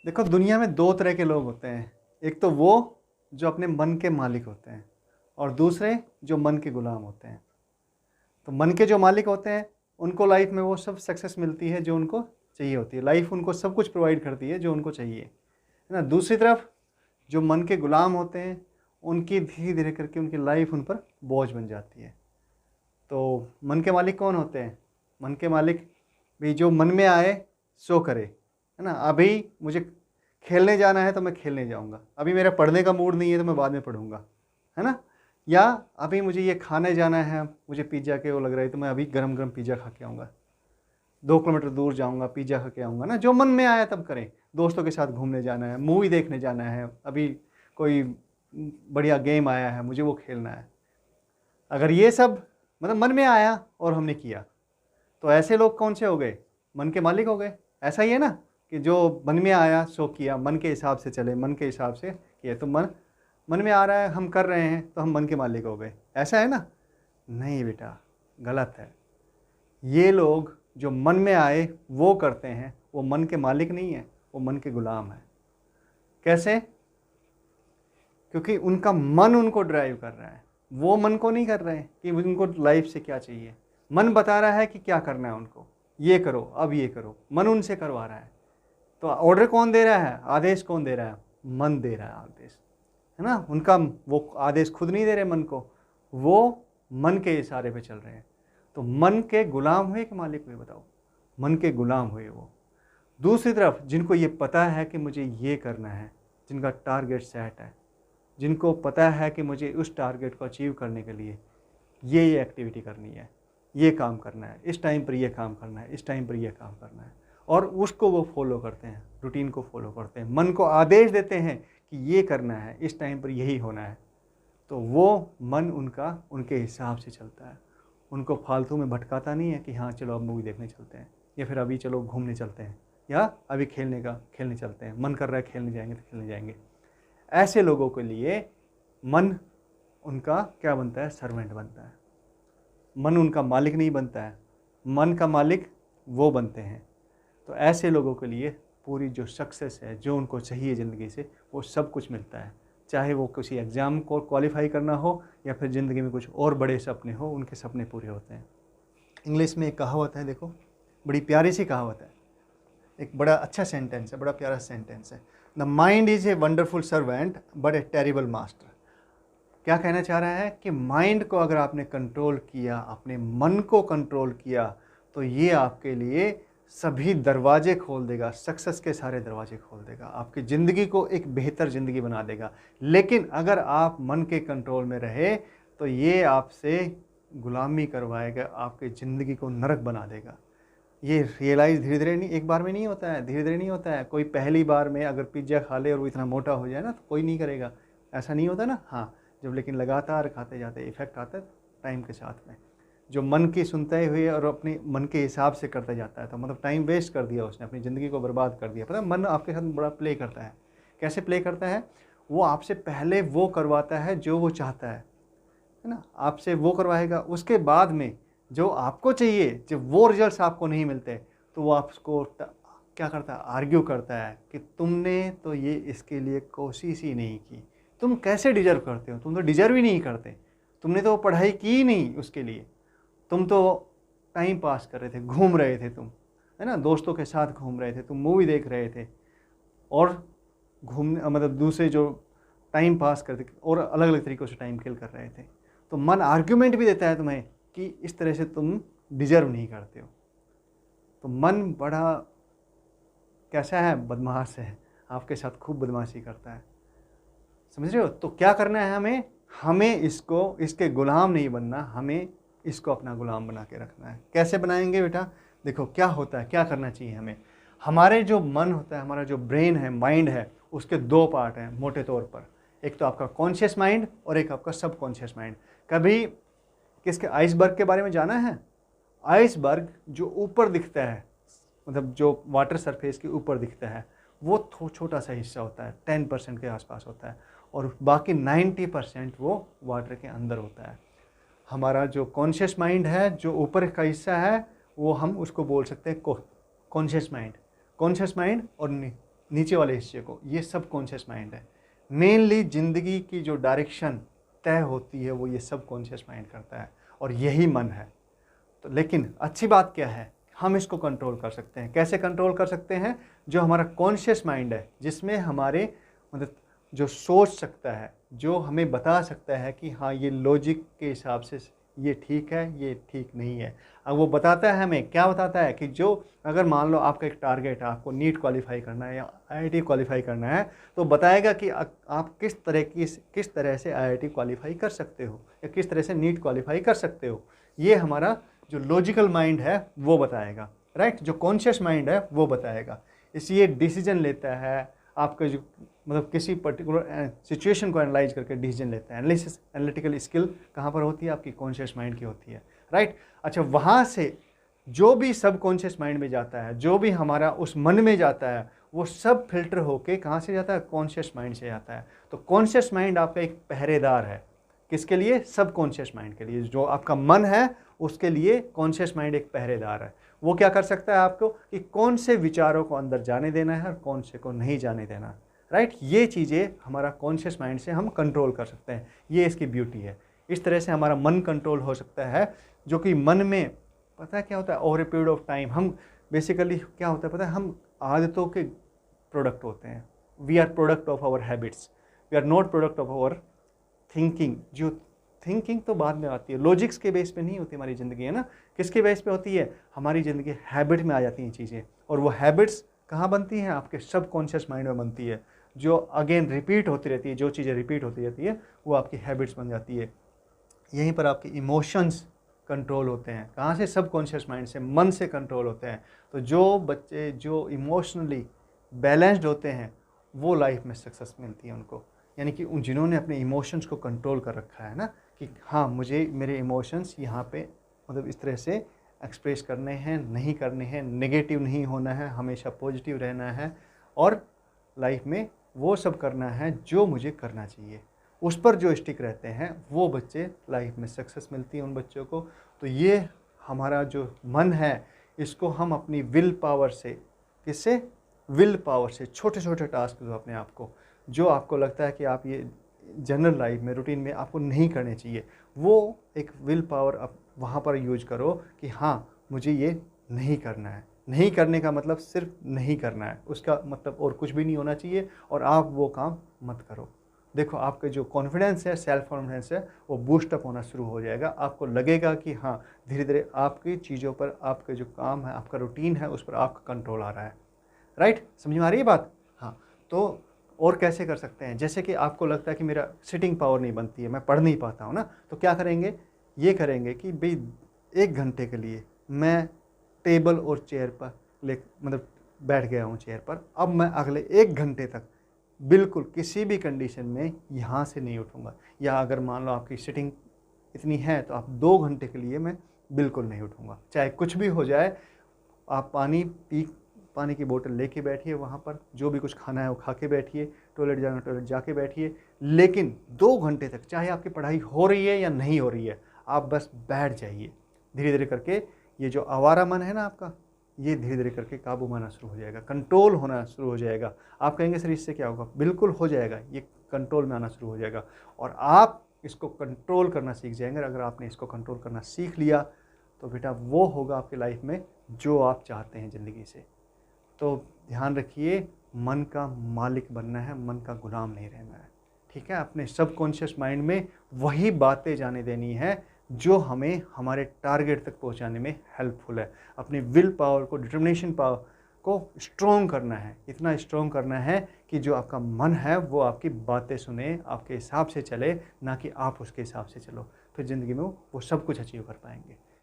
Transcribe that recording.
देखो, दुनिया में दो तरह के लोग होते हैं। एक तो वो जो अपने मन के मालिक होते हैं, और दूसरे जो मन के गुलाम होते हैं। तो मन के जो मालिक होते हैं उनको लाइफ में वो सब सक्सेस मिलती है जो उनको चाहिए होती है। लाइफ उनको सब कुछ प्रोवाइड करती है जो उनको चाहिए, है ना। दूसरी तरफ जो मन के गुलाम होते हैं, उनकी धीरे धीरे करके उनकी लाइफ उन पर बोझ बन जाती है। तो मन के मालिक कौन होते हैं? मन के मालिक भी जो मन में आए सो करे, है ना। अभी मुझे खेलने जाना है तो मैं खेलने जाऊंगा, अभी मेरा पढ़ने का मूड नहीं है तो मैं बाद में पढ़ूंगा, है ना। या अभी मुझे ये खाने जाना है, मुझे पिज़्ज़ा के वो लग रहा है तो मैं अभी गरम गरम पिज़्ज़ा खा के आऊँगा, 2 किलोमीटर दूर जाऊँगा, पिज़्ज़ा खा के आऊँगा ना। जो मन में आया तब करें। दोस्तों के साथ घूमने जाना है, मूवी देखने जाना है, अभी कोई बढ़िया गेम आया है, मुझे वो खेलना है। अगर ये सब मतलब मन में आया और हमने किया, तो ऐसे लोग कौन से हो गए? मन के मालिक हो गए। ऐसा ही है ना कि जो मन में आया सो किया, मन के हिसाब से चले, मन के हिसाब से किया। तो मन में आ रहा है, हम कर रहे हैं, तो हम मन के मालिक हो गए। ऐसा है ना? नहीं बेटा, गलत है। ये लोग जो मन में आए वो करते हैं, वो मन के मालिक नहीं है, वो मन के गुलाम है। कैसे? क्योंकि उनका मन उनको ड्राइव कर रहा है, वो मन को नहीं कर रहे हैं कि उनको लाइफ से क्या चाहिए। मन बता रहा है कि क्या करना है उनको, ये करो, अब ये करो, मन उनसे करवा रहा है। तो ऑर्डर कौन दे रहा है? आदेश कौन दे रहा है? मन दे रहा है आदेश, है ना। उनका वो आदेश खुद नहीं दे रहे मन को, वो मन के इशारे पे चल रहे हैं। तो मन के गुलाम हुए कि मालिक हुए? बताओ। मन के गुलाम हुए वो। दूसरी तरफ जिनको ये पता है कि मुझे ये करना है, जिनका टारगेट सेट है, जिनको पता है कि मुझे उस टारगेट को अचीव करने के लिए ये एक्टिविटी करनी है, ये काम करना है, इस टाइम पर ये काम करना है, इस टाइम पर ये काम करना है, और उसको वो फॉलो करते हैं, रूटीन को फॉलो करते हैं, मन को आदेश देते हैं कि ये करना है, इस टाइम पर यही होना है। तो वो मन उनका उनके हिसाब से चलता है, उनको फालतू में भटकाता नहीं है कि हाँ चलो अब मूवी देखने चलते हैं, या फिर अभी चलो घूमने चलते हैं, या अभी खेलने चलते हैं, मन कर रहा है खेलने जाएंगे तो खेलने जाएंगे। ऐसे लोगों के लिए मन उनका क्या बनता है? सर्वेंट बनता है। मन उनका मालिक नहीं बनता है, मन का मालिक वो बनते हैं। तो ऐसे लोगों के लिए पूरी जो सक्सेस है, जो उनको चाहिए ज़िंदगी से, वो सब कुछ मिलता है। चाहे वो किसी एग्ज़ाम को क्वालिफाई करना हो, या फिर ज़िंदगी में कुछ और बड़े सपने हो, उनके सपने पूरे होते हैं। इंग्लिश में एक कहावत है, देखो, बड़ी प्यारी सी कहावत है, एक बड़ा अच्छा सेंटेंस है, बड़ा प्यारा सेंटेंस है। The mind is a wonderful servant but A terrible master. क्या कहना चाह रहा है कि माइंड को अगर आपने कंट्रोल किया, अपने मन को कंट्रोल किया, तो ये आपके लिए सभी दरवाजे खोल देगा, सक्सेस के सारे दरवाजे खोल देगा, आपकी ज़िंदगी को एक बेहतर ज़िंदगी बना देगा। लेकिन अगर आप मन के कंट्रोल में रहे तो ये आपसे गुलामी करवाएगा, आपकी ज़िंदगी को नरक बना देगा। ये रियलाइज़ धीरे धीरे नहीं, एक बार में नहीं होता है, धीरे धीरे नहीं होता है। कोई पहली बार में अगर पिज़्ज़ा खा ले और वो इतना मोटा हो जाए ना, तो कोई नहीं करेगा, ऐसा नहीं होता ना। हाँ, जब लेकिन लगातार खाते जाते इफ़ेक्ट आता है टाइम के साथ में। जो मन की सुनते हुए और अपने मन के हिसाब से करते जाता है, तो मतलब टाइम वेस्ट कर दिया उसने, अपनी ज़िंदगी को बर्बाद कर दिया। पता है, मन आपके साथ बड़ा प्ले करता है। कैसे प्ले करता है? वो आपसे पहले वो करवाता है जो वो चाहता है ना, आपसे वो करवाएगा। उसके बाद में जो आपको चाहिए, जब वो रिजल्ट्स आपको नहीं मिलते, तो वो आपको क्या करता है? आर्ग्यू करता है कि तुमने तो ये इसके लिए कोशिश ही नहीं की, तुम कैसे डिजर्व करते हो, तुम तो डिजर्व ही नहीं करते, तुमने तो पढ़ाई की ही नहीं उसके लिए, तुम तो टाइम पास कर रहे थे, घूम रहे थे तुम, है ना, दोस्तों के साथ घूम रहे थे, तुम मूवी देख रहे थे, और घूमने मतलब दूसरे जो टाइम पास करते और अलग अलग तरीक़ों से टाइम किल कर रहे थे। तो मन आर्ग्यूमेंट भी देता है तुम्हें कि इस तरह से तुम डिजर्व नहीं करते हो। तो मन बड़ा कैसा है? बदमाश है, आपके साथ खूब बदमाशी करता है, समझ रहे हो। तो क्या करना है हमें? हमें इसके गुलाम नहीं बनना, हमें इसको अपना गुलाम बना के रखना है। कैसे बनाएंगे बेटा? देखो क्या होता है, क्या करना चाहिए हमें। हमारे जो मन होता है, हमारा जो ब्रेन है, माइंड है, उसके 2 पार्ट हैं मोटे तौर पर। एक तो आपका कॉन्शियस माइंड और एक आपका सबकॉन्शियस माइंड। कभी किसके आइसबर्ग के बारे में जाना है? आइसबर्ग जो ऊपर दिखता है, मतलब जो वाटर सरफेस के ऊपर दिखता है, वो छोटा सा हिस्सा होता है, 10% के आसपास होता है, और बाकी 90% वो वाटर के अंदर होता है। हमारा जो कॉन्शियस माइंड है, जो ऊपर का हिस्सा है, वो हम उसको बोल सकते हैं कॉन्शियस माइंड। कॉन्शियस माइंड और नीचे वाले हिस्से को, ये सब कॉन्शियस माइंड है। मेनली ज़िंदगी की जो डायरेक्शन तय होती है वो ये सब कॉन्शियस माइंड करता है, और यही मन है। तो लेकिन अच्छी बात क्या है, हम इसको कंट्रोल कर सकते हैं। कैसे कंट्रोल कर सकते हैं? जो हमारा कॉन्शियस माइंड है, जिसमें हमारे मतलब जो सोच सकता है, जो हमें बता सकता है कि हाँ ये लॉजिक के हिसाब से ये ठीक है, ये ठीक नहीं है। अब वो बताता है हमें, क्या बताता है कि जो अगर मान लो आपका एक टारगेट है, आपको नीट क्वालिफाई करना है या आईआईटी क्वालिफाई करना है, तो बताएगा कि आप किस तरह से आईआईटी क्वालिफाई कर सकते हो या किस तरह से नीट क्वालिफाई कर सकते हो। ये हमारा जो लॉजिकल माइंड है वो बताएगा, राइट। जो कॉन्शियस माइंड है वो बताएगा। इसलिए डिसीजन लेता है, आपका जो मतलब किसी पर्टिकुलर सिचुएशन को एनालाइज करके डिसीजन लेता है। एनालिसिस, एनालिटिकल स्किल कहाँ पर होती है? आपकी कॉन्शियस माइंड की होती है, राइट। अच्छा, वहाँ से जो भी सब कॉन्शियस माइंड में जाता है, जो भी हमारा उस मन में जाता है, वो सब फिल्टर होके कहाँ से जाता है? कॉन्शियस माइंड से जाता है। तो कॉन्शियस माइंड आपका एक पहरेदार है। किसके लिए? सब कॉन्शियस माइंड के लिए। जो आपका मन है उसके लिए कॉन्शियस माइंड एक पहरेदार है। वो क्या कर सकता है आपको कि कौन से विचारों को अंदर जाने देना है और कौन से को नहीं जाने देना, राइट। ये चीज़ें हमारा कॉन्शियस माइंड से हम कंट्रोल कर सकते हैं। ये इसकी ब्यूटी है। इस तरह से हमारा मन कंट्रोल हो सकता है, जो कि मन में पता है क्या होता है, over a period of time हम बेसिकली क्या होता है पता है, हम आदतों के प्रोडक्ट होते हैं। We are product of our habits, we are not product of our thinking. जो थिंकिंग तो बाद में आती है, लॉजिक्स के बेस पे नहीं होती हमारी ज़िंदगी, है ना। किसके बेस पे होती है? हमारी ज़िंदगी हैबिट में आ जाती हैं चीज़ें, और वो हैबिट्स कहाँ बनती हैं? आपके सब कॉन्शियस माइंड में बनती है, जो अगेन रिपीट होती रहती है। जो चीज़ें रिपीट होती रहती है वो आपकी हैबिट्स बन जाती है। यहीं पर आपके इमोशंस कंट्रोल होते हैं। कहाँ से? सब कॉन्शियस माइंड से, मन से कंट्रोल होते हैं। तो जो बच्चे जो इमोशनली बैलेंस्ड होते हैं वो लाइफ में सक्सेस मिलती है उनको। यानी कि उन जिन्होंने अपने इमोशंस को कंट्रोल कर रखा है ना, कि हाँ मुझे मेरे इमोशंस यहाँ पे मतलब इस तरह से एक्सप्रेस करने हैं, नहीं करने हैं, नेगेटिव नहीं होना है, हमेशा पॉजिटिव रहना है, और लाइफ में वो सब करना है जो मुझे करना चाहिए। उस पर जो स्टिक रहते हैं वो बच्चे लाइफ में सक्सेस मिलती है उन बच्चों को। तो ये हमारा जो मन है, इसको हम अपनी विल पावर से, किससे? विल पावर से छोटे छोटे टास्क दो अपने आप को, जो आपको लगता है कि आप ये जनरल लाइफ में, रूटीन में आपको नहीं करने चाहिए, वो एक विल पावर आप वहाँ पर यूज करो कि हाँ मुझे ये नहीं करना है। नहीं करने का मतलब सिर्फ नहीं करना है, उसका मतलब और कुछ भी नहीं होना चाहिए, और आप वो काम मत करो। देखो आपका जो कॉन्फिडेंस है, सेल्फ कॉन्फिडेंस है, वो बूस्टअप होना शुरू हो जाएगा। आपको लगेगा कि हाँ धीरे धीरे आपकी चीज़ों पर, आपके जो काम है, आपका रूटीन है, उस पर आपका कंट्रोल आ रहा है, राइट। समझ में आ रही है बात? हाँ। तो और कैसे कर सकते हैं? जैसे कि आपको लगता है कि मेरा सिटिंग पावर नहीं बनती है, मैं पढ़ नहीं पाता हूँ ना, तो क्या करेंगे? ये करेंगे कि भाई 1 घंटे के लिए मैं टेबल और चेयर पर मतलब बैठ गया हूँ चेयर पर, अब मैं अगले 1 घंटे तक बिल्कुल किसी भी कंडीशन में यहाँ से नहीं उठूँगा। या अगर मान लो आपकी सिटिंग इतनी है तो आप 2 घंटे के लिए मैं बिल्कुल नहीं उठूँगा, चाहे कुछ भी हो जाए। आप पानी की बोतल लेके बैठिए, वहाँ पर जो भी कुछ खाना है वो खा के बैठिए, टॉयलेट जाना टॉयलेट जाके बैठिए, लेकिन 2 घंटे तक चाहे आपकी पढ़ाई हो रही है या नहीं हो रही है, आप बस बैठ जाइए। धीरे धीरे करके ये जो आवारा मन है ना आपका, ये धीरे धीरे करके काबू में आना शुरू हो जाएगा, कंट्रोल होना शुरू हो जाएगा। आप कहेंगे सर इससे क्या होगा? बिल्कुल हो जाएगा, ये कंट्रोल में आना शुरू हो जाएगा, और आप इसको कंट्रोल करना सीख जाएंगे। अगर आपने इसको कंट्रोल करना सीख लिया तो बेटा वो होगा आपकी लाइफ में जो आप चाहते हैं ज़िंदगी से। तो ध्यान रखिए, मन का मालिक बनना है, मन का गुलाम नहीं रहना है, ठीक है। अपने सबकॉन्शियस माइंड में वही बातें जाने देनी है जो हमें हमारे टारगेट तक पहुंचाने में हेल्पफुल है। अपनी विल पावर को, डिटर्मिनेशन पावर को स्ट्रॉन्ग करना है, इतना स्ट्रॉन्ग करना है कि जो आपका मन है वो आपकी बातें सुने, आपके हिसाब से चले, ना कि आप उसके हिसाब से चलो। फिर ज़िंदगी में वो सब कुछ अचीव कर पाएंगे।